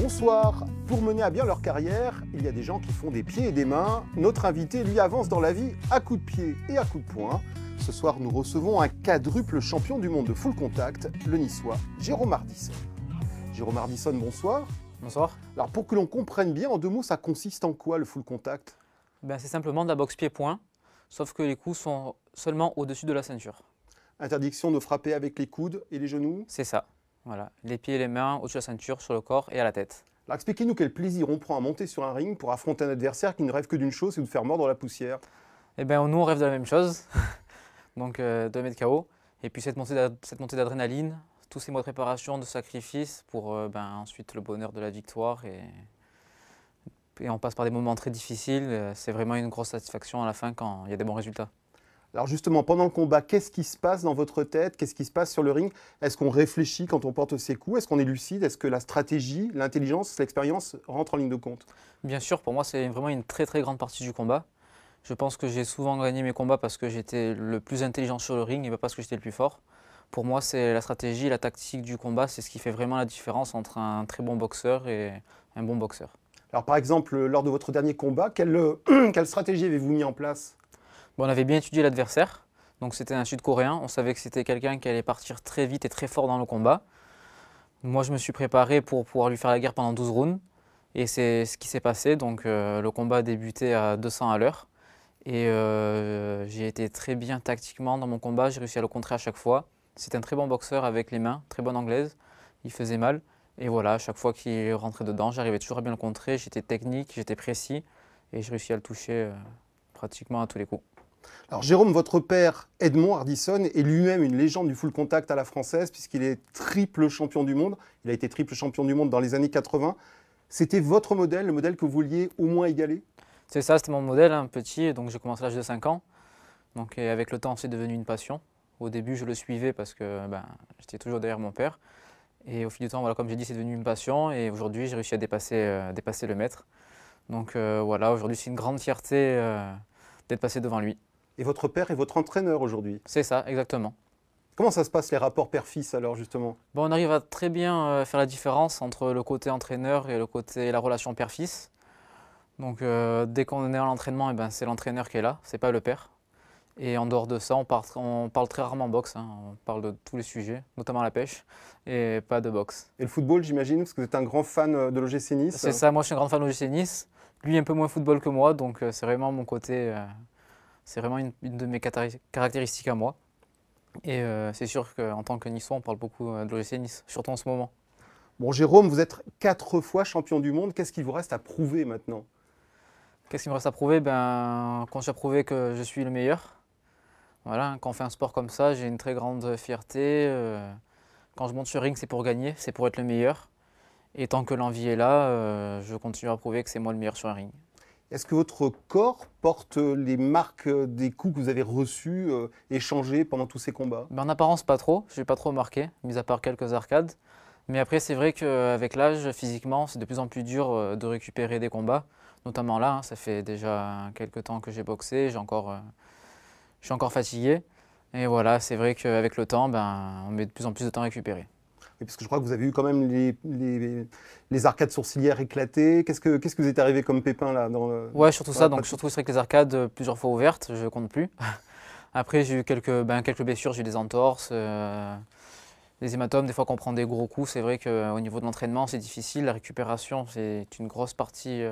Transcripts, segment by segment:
Bonsoir. Pour mener à bien leur carrière, il y a des gens qui font des pieds et des mains. Notre invité, lui, avance dans la vie à coups de pied et à coups de poing. Ce soir, nous recevons un quadruple champion du monde de full contact, le niçois Jérôme Ardisson. Jérôme Ardisson, bonsoir. Bonsoir. Alors, pour que l'on comprenne bien, en deux mots, ça consiste en quoi le full contact? C'est simplement de la boxe pied-point, sauf que les coups sont seulement au-dessus de la ceinture. Interdiction de frapper avec les coudes et les genoux? C'est ça. Voilà. Les pieds et les mains au-dessus de la ceinture, sur le corps et à la tête. Alors, expliquez-nous quel plaisir on prend à monter sur un ring pour affronter un adversaire qui ne rêve que d'une chose, c'est de faire mordre la poussière. Eh bien, nous, on rêve de la même chose, donc de mettre KO. Et puis cette montée d'adrénaline, tous ces mois de préparation, de sacrifice pour ensuite le bonheur de la victoire. Et on passe par des moments très difficiles. C'est vraiment une grosse satisfaction à la fin quand il y a des bons résultats. Alors justement, pendant le combat, qu'est-ce qui se passe dans votre tête? Qu'est-ce qui se passe sur le ring? Est-ce qu'on réfléchit quand on porte ses coups? Est-ce qu'on est lucide? Est-ce que la stratégie, l'intelligence, l'expérience rentrent en ligne de compte? Bien sûr, pour moi, c'est vraiment une très très grande partie du combat. Je pense que j'ai souvent gagné mes combats parce que j'étais le plus intelligent sur le ring et pas parce que j'étais le plus fort. Pour moi, c'est la stratégie, la tactique du combat, c'est ce qui fait vraiment la différence entre un très bon boxeur et un bon boxeur. Alors par exemple, lors de votre dernier combat, quelle stratégie avez-vous mis en place? On avait bien étudié l'adversaire, donc c'était un Sud-Coréen. On savait que c'était quelqu'un qui allait partir très vite et très fort dans le combat. Moi, je me suis préparé pour pouvoir lui faire la guerre pendant 12 rounds. Et c'est ce qui s'est passé. Donc le combat a débuté à 200 à l'heure. Et j'ai été très bien tactiquement dans mon combat. J'ai réussi à le contrer à chaque fois. C'est un très bon boxeur avec les mains, très bonne anglaise. Il faisait mal. Et voilà, à chaque fois qu'il rentrait dedans, j'arrivais toujours à bien le contrer. J'étais technique, j'étais précis. Et j'ai réussi à le toucher pratiquement à tous les coups. Alors Jérôme, votre père Edmond Ardisson est lui-même une légende du full contact à la française puisqu'il est triple champion du monde. Il a été triple champion du monde dans les années 80. C'était votre modèle, le modèle que vous vouliez au moins égaler? C'est ça, c'était mon modèle, petit. Donc j'ai commencé à l'âge de 5 ans. Donc, et avec le temps, c'est devenu une passion. Au début, je le suivais parce que j'étais toujours derrière mon père. Et au fil du temps, voilà, comme j'ai dit, c'est devenu une passion. Et aujourd'hui, j'ai réussi à dépasser le maître. Donc voilà, aujourd'hui, c'est une grande fierté d'être passé devant lui. Et votre père est votre entraîneur aujourd'hui? C'est ça, exactement. Comment ça se passe les rapports père-fils alors justement? On arrive à très bien faire la différence entre le côté entraîneur et la relation père-fils. Donc dès qu'on est à l'entraînement, c'est l'entraîneur qui est là, c'est pas le père. Et en dehors de ça, on parle très rarement boxe, on parle de tous les sujets, notamment la pêche, et pas de boxe. Et le football, j'imagine, parce que vous êtes un grand fan de l'OGC Nice? C'est ça, moi je suis un grand fan de l'OGC Nice. Lui un peu moins football que moi, donc c'est vraiment mon côté, c'est vraiment une de mes caractéristiques à moi. Et c'est sûr qu'en tant que Niçois, on parle beaucoup de l'OGC Nice, surtout en ce moment. Bon Jérôme, vous êtes 4 fois champion du monde, qu'est-ce qu'il vous reste à prouver maintenant? Qu'est-ce qu'il me reste à prouver? Quand j'ai prouvé que je suis le meilleur. Voilà, quand on fait un sport comme ça, j'ai une très grande fierté. Quand je monte sur ring, c'est pour gagner, c'est pour être le meilleur. Et tant que l'envie est là, je continue à prouver que c'est moi le meilleur sur un ring. Est-ce que votre corps porte les marques des coups que vous avez reçus, échangés pendant tous ces combats? En apparence, pas trop. Je n'ai pas trop remarqué, mis à part quelques arcades. Mais après, c'est vrai qu'avec l'âge, physiquement, c'est de plus en plus dur de récupérer des combats. Notamment là, ça fait déjà quelques temps que j'ai boxé, je suis encore fatigué. Et voilà, c'est vrai qu'avec le temps, on met de plus en plus de temps à récupérer. Et parce que je crois que vous avez eu quand même les arcades sourcilières éclatées. Qu'est-ce que vous est arrivé comme pépin là Ouais, surtout ça. Donc surtout c'est que les arcades plusieurs fois ouvertes, je compte plus. Après, j'ai eu quelques blessures, j'ai eu des entorses, des hématomes. Des fois, quand on prend des gros coups, c'est vrai qu'au niveau de l'entraînement, c'est difficile. La récupération, c'est une grosse partie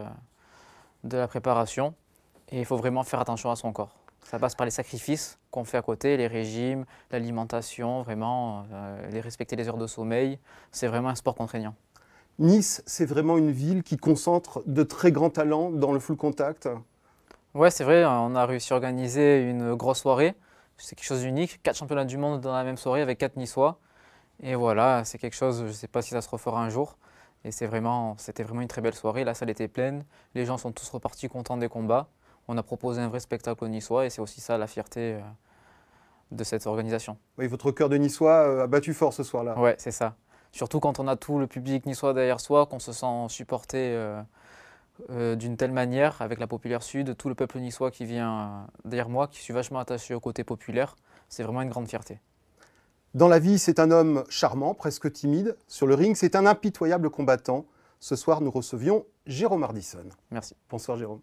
de la préparation. Et il faut vraiment faire attention à son corps. Ça passe par les sacrifices qu'on fait à côté, les régimes, l'alimentation, vraiment, respecter les heures de sommeil. C'est vraiment un sport contraignant. Nice, c'est vraiment une ville qui concentre de très grands talents dans le full contact. Ouais, c'est vrai, on a réussi à organiser une grosse soirée. C'est quelque chose d'unique, 4 championnats du monde dans la même soirée avec 4 Niçois. Et voilà, c'est quelque chose, je ne sais pas si ça se refera un jour. Et c'était vraiment une très belle soirée, la salle était pleine, les gens sont tous repartis contents des combats. On a proposé un vrai spectacle aux Niçois et c'est aussi ça la fierté de cette organisation. Oui, votre cœur de Niçois a battu fort ce soir-là. Ouais, c'est ça. Surtout quand on a tout le public niçois derrière soi, qu'on se sent supporté d'une telle manière, avec la Populaire Sud, tout le peuple niçois qui vient derrière moi, qui suis vachement attaché au côté populaire, c'est vraiment une grande fierté. Dans la vie, c'est un homme charmant, presque timide. Sur le ring, c'est un impitoyable combattant. Ce soir, nous recevions Jérôme Hardisson. Merci. Bonsoir Jérôme.